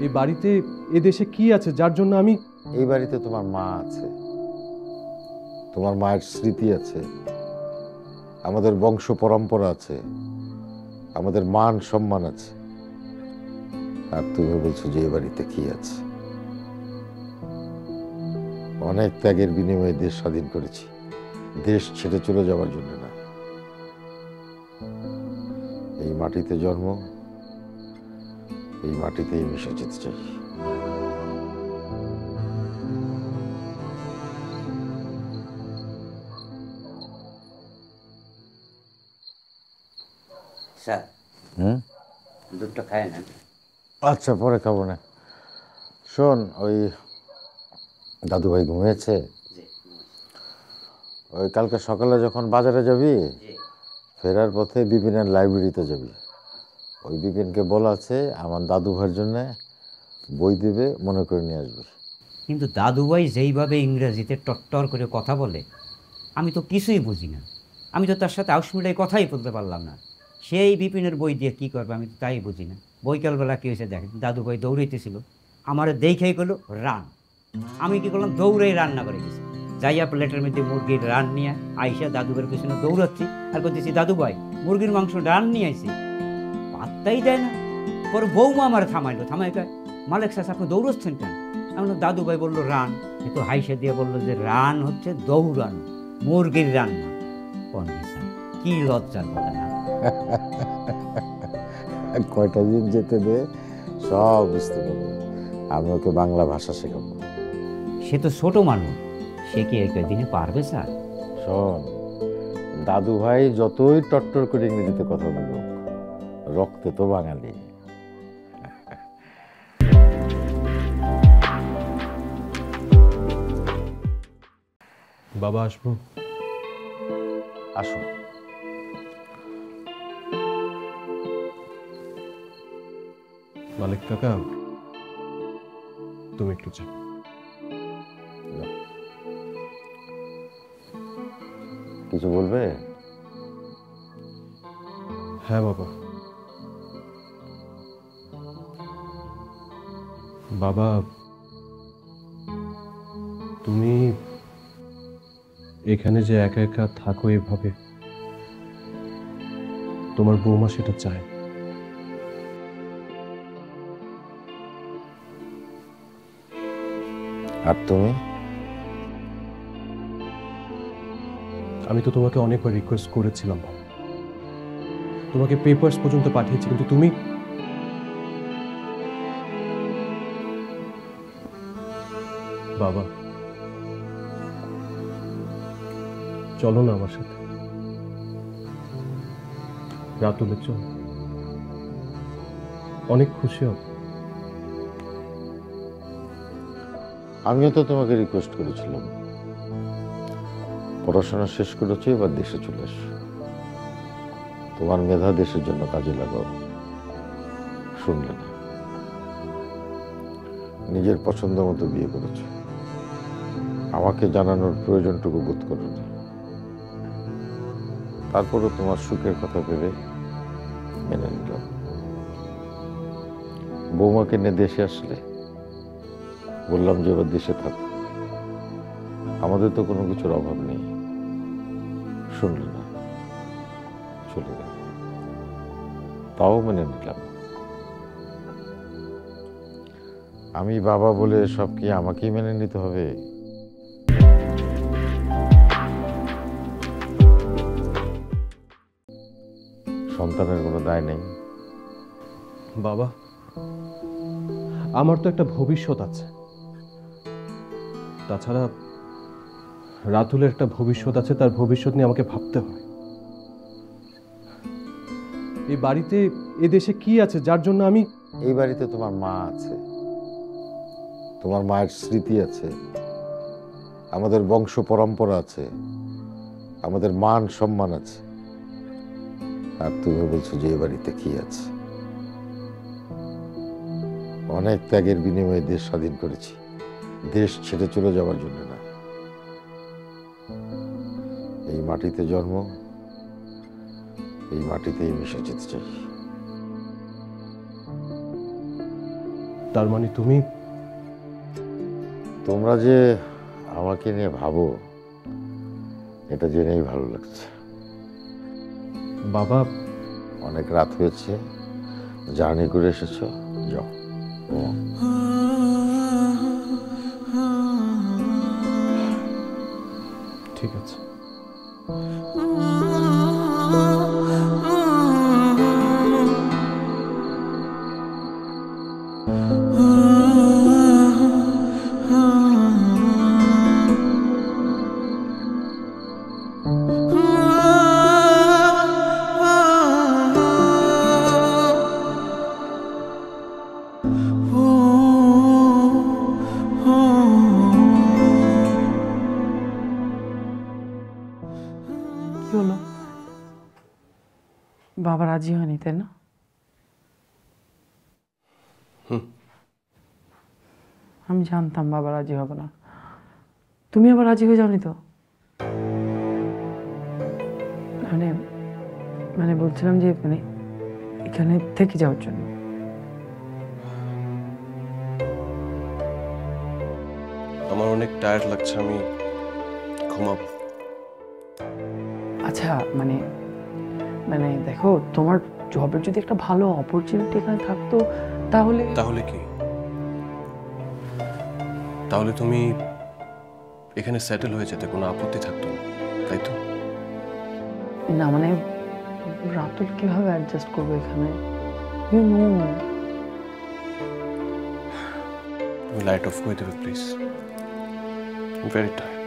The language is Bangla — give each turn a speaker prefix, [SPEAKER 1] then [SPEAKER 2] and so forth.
[SPEAKER 1] এই বাড়িতে এ দেশে কি আছে যার জন্য আমি
[SPEAKER 2] এই বাড়িতে তোমার মা আছে, তোমার মায়ের স্মৃতি আছে, আমাদের বংশ পরম্পরা আছে, আমাদের মান সম্মান আছে। আর তুমি বলছো যে এই বাড়িতে কি আছে? অনেক ত্যাগের বিনিময়ে দেশ স্বাধীন করেছি, দেশ ছেড়ে চলে যাওয়ার জন্য না। এই মাটিতে জন্ম, এই মাটিতেই মিশে যেতে চাই।
[SPEAKER 3] স্যার দুধটা খায় না।
[SPEAKER 2] আচ্ছা, পরে খাবো না। শোন, ওই দাদুভাই ঘুমিয়েছে? ওই কালকে সকালে যখন বাজারে যাবি, ফেরার পথে বিপিনের লাইব্রেরিতে যাবি। ওই বিপিনকে বলা আছে আমার দাদুভাইয়ের জন্য বই দেবে, মনে করে নিয়ে আসবি।
[SPEAKER 3] কিন্তু দাদুভাই যেইভাবে ইংরেজিতে টট্টর করে কথা বলে আমি তো কিছুই বুঝি না। আমি তো তার সাথে আউসমিটাই কথাই বলতে পারলাম না। সেই বিপিনের বই দিয়ে কী করবে আমি তো তাই বুঝি না। বৈকালবেলা কী হয়েছে দেখেন, দাদুভাই দৌড়াইতেছিল, আমার দেখেই গেলো রান। আমি কী করলাম, দৌড়েই রান্না করে গেছি। যাইয়া প্লেটের মধ্যে মুরগির রান নিয়ে আইসা দাদুভাইয়ের পিছনে দৌড়াচ্ছি আর করতেছি, দাদুভাই মুরগির মাংস রান নিয়ে আইছি। পাত্তাই দেয় না। পরে বৌমা আমার থামাইলো, থামাই কয়, মালিক সাহেব আপনি দৌড়চ্ছেন কেন? আমি দাদুভাই বললো রান। কিন্তু হাইসা দিয়ে বললো যে রান হচ্ছে দৌড়ানো, মুরগির রান্না। কন্ডিশন কি লজ্জার কথা না?
[SPEAKER 2] কয়টা দিন যেতে দে, সব বুঝতে পারবে। আমি ওকে বাংলা ভাষা শেখাবো।
[SPEAKER 3] সে তো ছোট মানুষ, সে কি এই কয়েকদিনে পারবে স্যার?
[SPEAKER 2] শোন, দাদু ভাই যতই টট্টর করে ইংরেজিতে কথা বলুক, রক্তে তো বাঙালি।
[SPEAKER 1] বাবা আসবো?
[SPEAKER 2] আসো।
[SPEAKER 1] মালিক কাকা, তুমি একটু যাও।
[SPEAKER 2] কিছু বলবে?
[SPEAKER 1] হ্যাঁ বাবা। বাবা, তুমি এখানে যে একা একা থাকো এভাবে, তোমার বৌমা সেটা চায়।
[SPEAKER 2] আর তুমি?
[SPEAKER 1] আমি তো তোমাকে অনেকবার রিকোয়েস্ট করেছিলাম বাবা, তোমাকে পেপারস পর্যন্ত পাঠিয়েছি, কিন্তু তুমি বাবা চলো না আমার সাথে, রাতুলে চলো, অনেক খুশি হব।
[SPEAKER 2] আমিও তো তোমাকে রিকোয়েস্ট করেছিলাম, পড়াশোনা শেষ করেছো, এবার দেশে চলে এসো, তোমার মেধা দেশের জন্য কাজে লাগাও। শুনলে না, নিজের পছন্দ মতো বিয়ে করেছো, আমাকে জানানোর প্রয়োজনটুকু বোধ করোনি। তারপরও তোমার সুখের কথা ভেবে মেনে নিলাম। বৌমাকে নিয়ে দেশে আসলে বললাম যে এবার দেশে থাকো, আমাদের তো কোনো কিছুর অভাব নেই। শুনলে না, চলে গেল। তাও মেনে নিলাম। আমি বাবা বলে সব কি আমাকেই মেনে নিতে হবে? সন্তানের কোনো দায় নেই?
[SPEAKER 1] বাবা, আমার তো একটা ভবিষ্যৎ আছে, তাছাড়া রাতুলের একটা ভবিষ্যৎ আছে, তার ভবিষ্যৎ নিয়ে আমাকে ভাবতে হয়। এই বাড়িতে এ দেশে কি আছে যার জন্য আমি
[SPEAKER 2] এই বাড়িতে তোমার মা আছে, তোমার মায়ের স্মৃতি আছে, আমাদের বংশ পরম্পরা আছে, আমাদের মান সম্মান আছে। আর তুমি বলছো যে এই বাড়িতে কি আছে? অনেক ত্যাগের বিনিময়ে দেশ স্বাধীন করেছি, দেশ ছেড়ে চলে যাওয়ার জন্য না। এই মাটিতে জন্ম, এই মাটিতেই মিশে যেতে চাই।
[SPEAKER 1] তার মানে তুমি
[SPEAKER 2] তোমরা যে আমাকে নিয়ে ভাবো এটা জেনেই ভালো লাগছে।
[SPEAKER 1] বাবা,
[SPEAKER 2] অনেক রাত হয়েছে, জার্নি করে এসেছো, যাও ঘুমাও।
[SPEAKER 1] ঠিক আছে।
[SPEAKER 4] কি হলো? বাবা রাজি হয়নি, তাই না? আমি জানতাম বাবা রাজি হবে না। তুমি আবার রাজি হয়ে যাওনি তো? মানে মানে বলছিলাম যে মানে এখানে থেকে যাওয়ার জন্য।
[SPEAKER 1] আমার অনেক টায়ার্ড লাগছে, আমি ঘুমাবো।
[SPEAKER 4] আচ্ছা, মানে মানে দেখো, তোমার জবের যদি একটা ভালো অপরচুনিটি এখানে থাকতো তাহলে
[SPEAKER 1] তাহলে কি? তাহলে তুমি এখানে সেটেল হয়ে যেতে কোনো আপত্তি থাকতো না, তাই তো?
[SPEAKER 4] না, মানে রাতুল কিভাবে অ্যাডজাস্ট করবে এখানে? You know.
[SPEAKER 1] তুমি লাইট অফ করে দেবে প্লিজ, ভেরি টায়ার্ড।